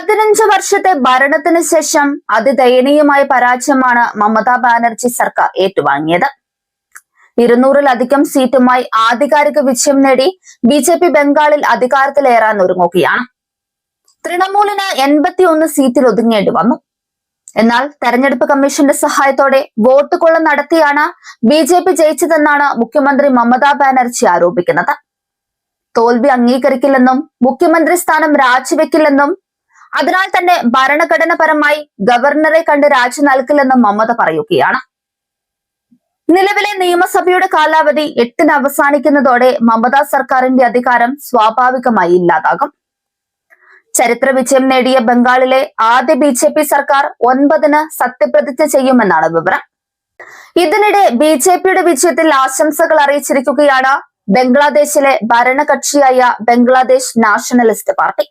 15 വർഷത്തെ ഭരണത്തിന് ശേഷം അതിദയനീയമായ പരാജയമാണ് മമതാ ബാനർജി സർക്കാർ ഏറ്റുവാങ്ങിയത്. 200-ലധികം സീറ്റുമായി ആധികാരിക വിജയം നേടി ബിജെപി ബംഗാളിൽ അധികാരത്തിലേറാൻ ഒരുങ്ങുകയാണ്. തൃണമൂലിന് 81 സീറ്റിൽ ഒതുങ്ങേണ്ടി വന്നു. എന്നാൽ തെരഞ്ഞെടുപ്പ് കമ്മീഷന്റെ സഹായത്തോടെ വോട്ട് കൊള്ള നടത്തിയാണ് ബിജെപി ജയിച്ചതെന്നാണ് മുഖ്യമന്ത്രി മമതാ ബാനർജി ആരോപിക്കുന്നത്. തോൽവി അംഗീകരിക്കില്ലെന്നും മുഖ്യമന്ത്രി സ്ഥാനം രാജിവെക്കില്ലെന്നും അതിനാൽ തന്നെ ഭരണഘടനാപരമായി ഗവർണറെ കണ്ട് രാജി നൽകില്ലെന്നും മമത പറയുകയാണ്. നിലവിലെ നിയമസഭയുടെ കാലാവധി 8-ന് അവസാനിക്കുന്നതോടെ മമതാ സർക്കാരിന്റെ അധികാരം സ്വാഭാവികമായി ഇല്ലാതാകും. ചരിത്ര വിജയം നേടിയ ബംഗാളിലെ ആദ്യ ബിജെപി സർക്കാർ 9-ന് സത്യപ്രതിജ്ഞ ചെയ്യുമെന്നാണ് വിവരം. ഇതിനിടെ ബിജെപിയുടെ വിജയത്തിൽ ആശംസകൾ അറിയിച്ചിരിക്കുകയാണ് ബംഗ്ലാദേശിലെ ഭരണകക്ഷിയായ ബംഗ്ലാദേശ് നാഷണലിസ്റ്റ് പാർട്ടി.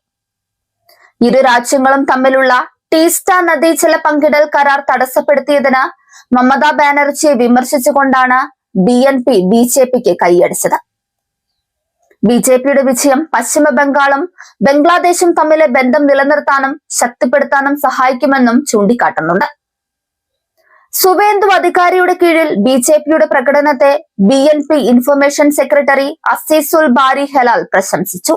ഇരു രാജ്യങ്ങളും തമ്മിലുള്ള ടീസ്റ്റ നദീജല പങ്കിടൽ കരാർ തടസ്സപ്പെടുത്തിയതിന് മമതാ ബാനർജിയെ വിമർശിച്ചുകൊണ്ടാണ് BNP ബിജെപിക്ക് കൈയടിച്ചത്. ബിജെപിയുടെ വിജയം പശ്ചിമ ബംഗാളും ബംഗ്ലാദേശും തമ്മിലെ ബന്ധം നിലനിർത്താനും ശക്തിപ്പെടുത്താനും സഹായിക്കുമെന്നും ചൂണ്ടിക്കാട്ടുന്നുണ്ട്. സുവേന്ദു അധികാരിയുടെ കീഴിൽ ബിജെപിയുടെ പ്രകടനത്തെ BNP ഇൻഫർമേഷൻ സെക്രട്ടറി അസീസുൽ ബാരി ഹെലാൽ പ്രശംസിച്ചു.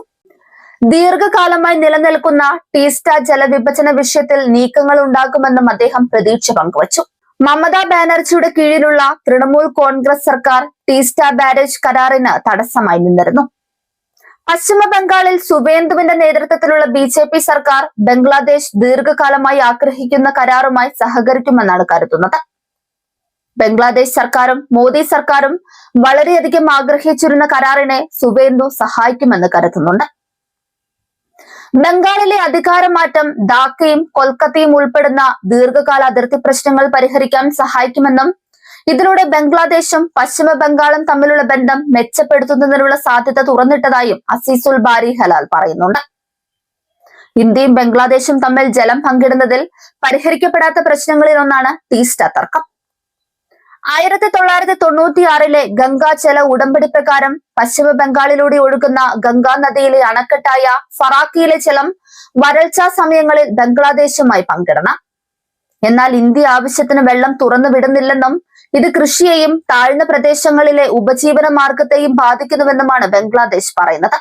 ദീർഘകാലമായി നിലനിൽക്കുന്ന ടീസ്റ്റ ജലവിഭജന വിഷയത്തിൽ നീക്കങ്ങൾ ഉണ്ടാകുമെന്നും അദ്ദേഹം പ്രതീക്ഷ പങ്കുവച്ചു. മമതാ ബാനർജിയുടെ കീഴിലുള്ള തൃണമൂൽ കോൺഗ്രസ് സർക്കാർ ടീസ്റ്റ ബാരേജ് കരാറിന് തടസ്സമായി നിന്നിരുന്നു. പശ്ചിമ ബംഗാളിൽ സുവേന്ദുവിന്റെ നേതൃത്വത്തിലുള്ള ബിജെപി സർക്കാർ ബംഗ്ലാദേശ് ദീർഘകാലമായി ആഗ്രഹിക്കുന്ന കരാറുമായി സഹകരിക്കുമെന്നാണ് കരുതുന്നത്. ബംഗ്ലാദേശ് സർക്കാരും മോദി സർക്കാരും വളരെയധികം ആഗ്രഹിച്ചിരുന്ന കരാറിനെ സുവേന്ദു സഹായിക്കുമെന്ന് കരുതുന്നുണ്ട്. ബംഗാളിലെ അധികാരമാറ്റം ധാക്കയും കൊൽക്കത്തയും ഉൾപ്പെടുന്ന ദീർഘകാല അതിർത്തി പ്രശ്നങ്ങൾ പരിഹരിക്കാൻ സഹായിക്കുമെന്നും ഇതിലൂടെ ബംഗ്ലാദേശും പശ്ചിമ ബംഗാളും തമ്മിലുള്ള ബന്ധം മെച്ചപ്പെടുത്തുന്നതിനുള്ള സാധ്യത തുറന്നിട്ടതായും അസീസുൽ ബാരി ഹലാൽ പറയുന്നുണ്ട്. ഇന്ത്യയും ബംഗ്ലാദേശും തമ്മിൽ ജലം പങ്കിടുന്നതിൽ പരിഹരിക്കപ്പെടാത്ത പ്രശ്നങ്ങളിൽ ഒന്നാണ് ടീസ്റ്റ തർക്കം. 1996-ലെ ഗംഗാ ജല ഉടമ്പടി പ്രകാരം പശ്ചിമ ബംഗാളിലൂടെ ഒഴുകുന്ന ഗംഗാ നദിയിലെ അണക്കെട്ടായ ഫറാക്കിയിലെ ജലം വരൾച്ചാ സമയങ്ങളിൽ ബംഗ്ലാദേശുമായി പങ്കിടണം. എന്നാൽ ഇന്ത്യ ആവശ്യത്തിന് വെള്ളം തുറന്നു വിടുന്നില്ലെന്നും ഇത് കൃഷിയെയും താഴ്ന്ന പ്രദേശങ്ങളിലെ ഉപജീവന മാർഗത്തെയും ബാധിക്കുന്നുവെന്നുമാണ് ബംഗ്ലാദേശ് പറയുന്നത്.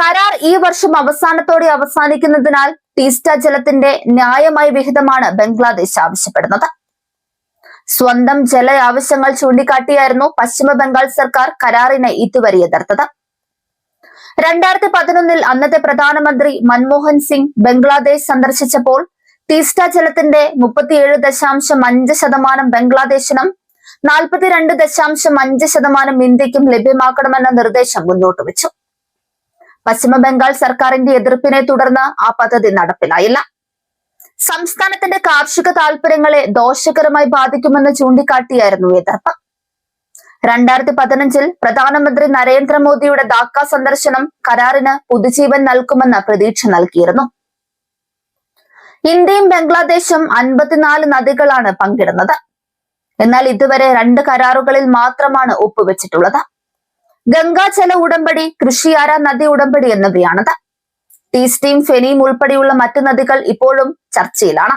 കരാർ ഈ വർഷം അവസാനത്തോടെ അവസാനിക്കുന്നതിനാൽ ടീസ്റ്റ ജലത്തിന്റെ ന്യായമായ വിഹിതമാണ് ബംഗ്ലാദേശ് ആവശ്യപ്പെടുന്നത്. സ്വന്തം ജല ആവശ്യങ്ങൾ ചൂണ്ടിക്കാട്ടിയായിരുന്നു പശ്ചിമ ബംഗാൾ സർക്കാർ കരാറിനെ ഇതുവരെ എതിർത്തത്. 2011-ൽ അന്നത്തെ പ്രധാനമന്ത്രി മൻമോഹൻ സിംഗ് ബംഗ്ലാദേശ് സന്ദർശിച്ചപ്പോൾ ടീസ്റ്റ ജലത്തിന്റെ 37.5% ബംഗ്ലാദേശിനും 42.5% ഇന്ത്യക്കും ലഭ്യമാക്കണമെന്ന നിർദ്ദേശം മുന്നോട്ട് വെച്ചു. പശ്ചിമ ബംഗാൾ സർക്കാരിന്റെ എതിർപ്പിനെ തുടർന്ന് ആ പദ്ധതി നടപ്പിലായില്ല. സംസ്ഥാനത്തിന്റെ കാർഷിക താൽപര്യങ്ങളെ ദോഷകരമായി ബാധിക്കുമെന്ന് ചൂണ്ടിക്കാട്ടിയായിരുന്നു എതിർപ്പ്. 2015-ൽ പ്രധാനമന്ത്രി നരേന്ദ്രമോദിയുടെ ധാക്ക സന്ദർശനം കരാറിന് പുതുജീവൻ നൽകുമെന്ന് പ്രതീക്ഷ നൽകിയിരുന്നു. ഇന്ത്യയും ബംഗ്ലാദേശും 54 നദികളാണ് പങ്കിടുന്നത്. എന്നാൽ ഇതുവരെ 2 കരാറുകളിൽ മാത്രമാണ് ഒപ്പുവെച്ചിട്ടുള്ളത്. ഗംഗാജല ഉടമ്പടി, കൃഷിയാര നദി ഉടമ്പടി എന്നിവയാണത്. ടീസ്റ്റയും ഫെനിയും ഉൾപ്പെടെയുള്ള മറ്റു നദികൾ ഇപ്പോഴും ചർച്ചയിലാണ്.